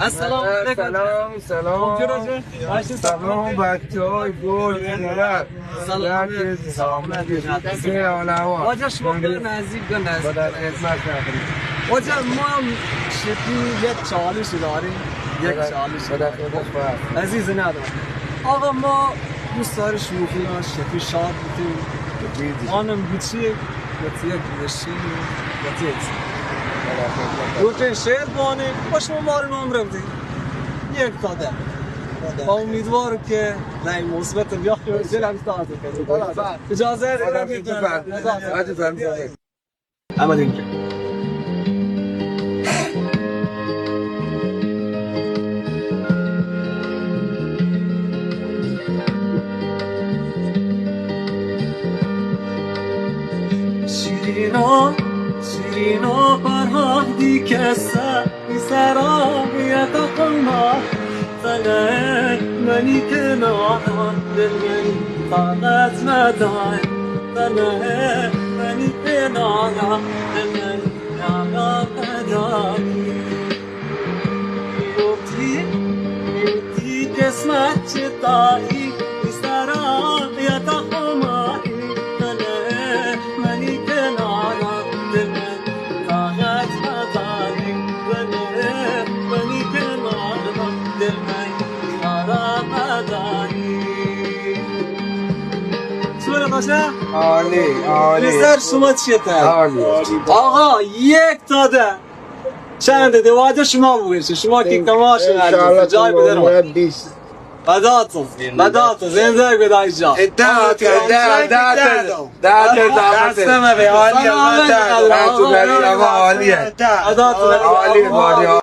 السلام علیکم. سلام سلام بچه های گل واجه شما به نزدیک به نزدیک واجه ما هم شکلی یک چالش داریم عزیز ندارم آقا ما دوست داری شوخی ها شکلی شاد بودیم خانم بچی یک نشین یک شعر بانیم با شما مار نمره بدیم یک داده با امیدوارم که لای مثبت بیاد دلم استاد اجازه بدید شیرینا فرهادی که سرایت خلنا فلای منی کنارم دل منی طاقت ندای فلای منی کنارم دل منی طاقت ندای میوتی قسمت چطایی سرایت خمایی فلای منی کنارم دل منی طاقت ندای فلای منی کنارم دل منی طاقت ندای سوال قشنگ عالی نظر شما چیه عالی آقا یک داده چند ده واجه شما بگیرید شما که کماش ندید جای بدرم بداتون زنده بدای جا عالیه